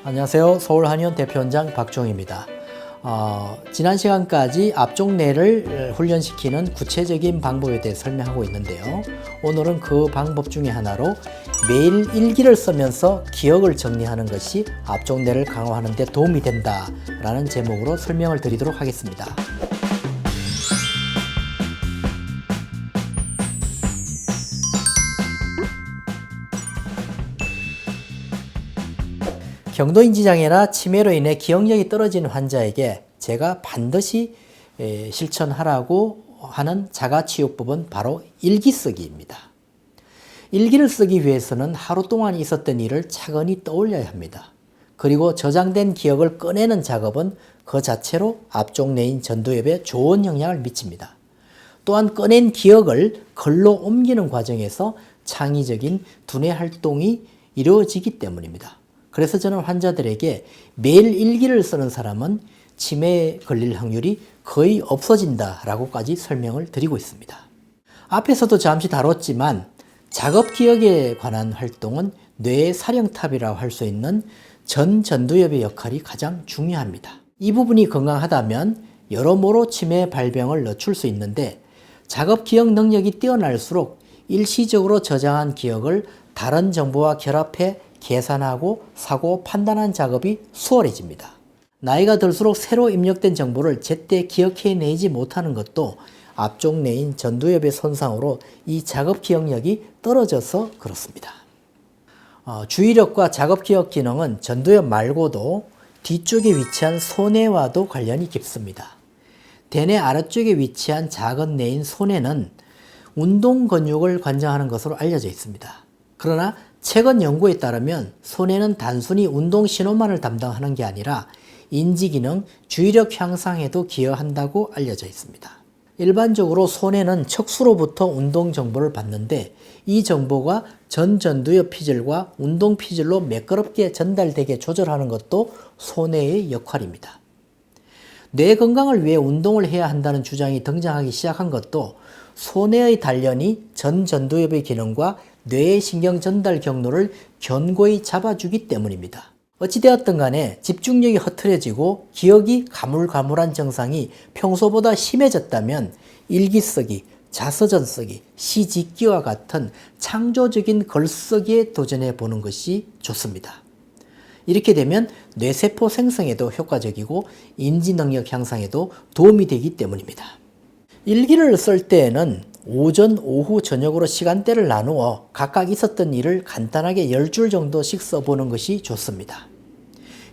안녕하세요. 서울한의원 대표원장 박종희입니다. 지난 시간까지 앞쪽 뇌를 훈련시키는 구체적인 방법에 대해 설명하고 있는데요. 오늘은 그 방법 중에 하나로 매일 일기를 쓰면서 기억을 정리하는 것이 앞쪽 뇌를 강화하는 데 도움이 된다라는 제목으로 설명을 드리도록 하겠습니다. 경도인지장애나 치매로 인해 기억력이 떨어지는 환자에게 제가 반드시 실천하라고 하는 자가치유법은 바로 일기 쓰기입니다. 일기를 쓰기 위해서는 하루 동안 있었던 일을 차근히 떠올려야 합니다. 그리고 저장된 기억을 꺼내는 작업은 그 자체로 앞쪽 뇌인 전두엽에 좋은 영향을 미칩니다. 또한 꺼낸 기억을 글로 옮기는 과정에서 창의적인 두뇌 활동이 이루어지기 때문입니다. 그래서 저는 환자들에게 매일 일기를 쓰는 사람은 치매에 걸릴 확률이 거의 없어진다라고까지 설명을 드리고 있습니다. 앞에서도 잠시 다뤘지만 작업 기억에 관한 활동은 뇌의 사령탑이라고 할 수 있는 전두엽의 역할이 가장 중요합니다. 이 부분이 건강하다면 여러모로 치매 발병을 늦출 수 있는데 작업 기억 능력이 뛰어날수록 일시적으로 저장한 기억을 다른 정보와 결합해 계산하고 사고 판단하는 작업이 수월해집니다. 나이가 들수록 새로 입력된 정보를 제때 기억해내지 못하는 것도 앞쪽 뇌인 전두엽의 손상으로 이 작업 기억력이 떨어져서 그렇습니다. 주의력과 작업 기억 기능은 전두엽 말고도 뒤쪽에 위치한 소뇌와도 관련이 깊습니다. 대뇌 아래쪽에 위치한 작은 뇌인 소뇌는 운동 근육을 관장하는 것으로 알려져 있습니다. 그러나 최근 연구에 따르면 소뇌는 단순히 운동 신호만을 담당하는 게 아니라 인지기능, 주의력 향상에도 기여한다고 알려져 있습니다. 일반적으로 소뇌는 척수로부터 운동 정보를 받는데 이 정보가 전두엽 피질과 운동 피질로 매끄럽게 전달되게 조절하는 것도 소뇌의 역할입니다. 뇌 건강을 위해 운동을 해야 한다는 주장이 등장하기 시작한 것도 소뇌의 단련이 전두엽의 기능과 뇌의 신경 전달 경로를 견고히 잡아주기 때문입니다. 어찌되었든 간에 집중력이 흐트러지고 기억이 가물가물한 증상이 평소보다 심해졌다면 일기 쓰기, 자서전 쓰기, 시 짓기와 같은 창조적인 글쓰기에 도전해 보는 것이 좋습니다. 이렇게 되면 뇌세포 생성에도 효과적이고 인지능력 향상에도 도움이 되기 때문입니다. 일기를 쓸 때에는 오전, 오후, 저녁으로 시간대를 나누어 각각 있었던 일을 간단하게 10줄 정도씩 써보는 것이 좋습니다.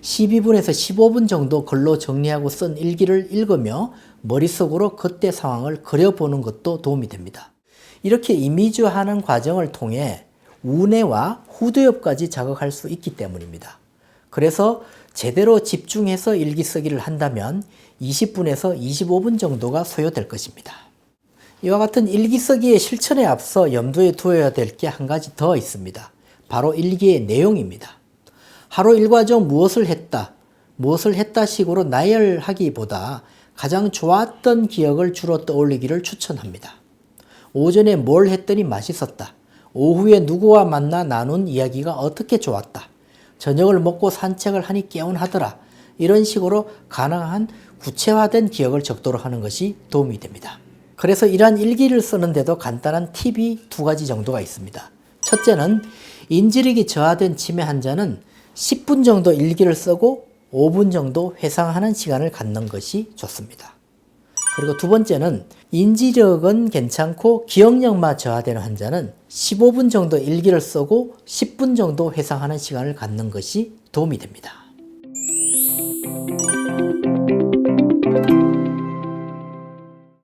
12분에서 15분 정도 글로 정리하고 쓴 일기를 읽으며 머릿속으로 그때 상황을 그려보는 것도 도움이 됩니다. 이렇게 이미지화하는 과정을 통해 우뇌와 후두엽까지 자극할 수 있기 때문입니다. 그래서 제대로 집중해서 일기 쓰기를 한다면 20분에서 25분 정도가 소요될 것입니다. 이와 같은 일기 쓰기의 실천에 앞서 염두에 두어야 될 게 한 가지 더 있습니다. 바로 일기의 내용입니다. 하루 일과 중 무엇을 했다 식으로 나열하기보다 가장 좋았던 기억을 주로 떠올리기를 추천합니다. 오전에 뭘 했더니 맛있었다. 오후에 누구와 만나 나눈 이야기가 어떻게 좋았다. 저녁을 먹고 산책을 하니 개운하더라. 이런 식으로 가능한 구체화된 기억을 적도록 하는 것이 도움이 됩니다. 그래서 이러한 일기를 쓰는데도 간단한 팁이 2가지 정도가 있습니다. 첫째는 인지력이 저하된 치매 환자는 10분 정도 일기를 쓰고 5분 정도 회상하는 시간을 갖는 것이 좋습니다. 그리고 2번째는 인지력은 괜찮고 기억력만 저하되는 환자는 15분 정도 일기를 쓰고 10분 정도 회상하는 시간을 갖는 것이 도움이 됩니다.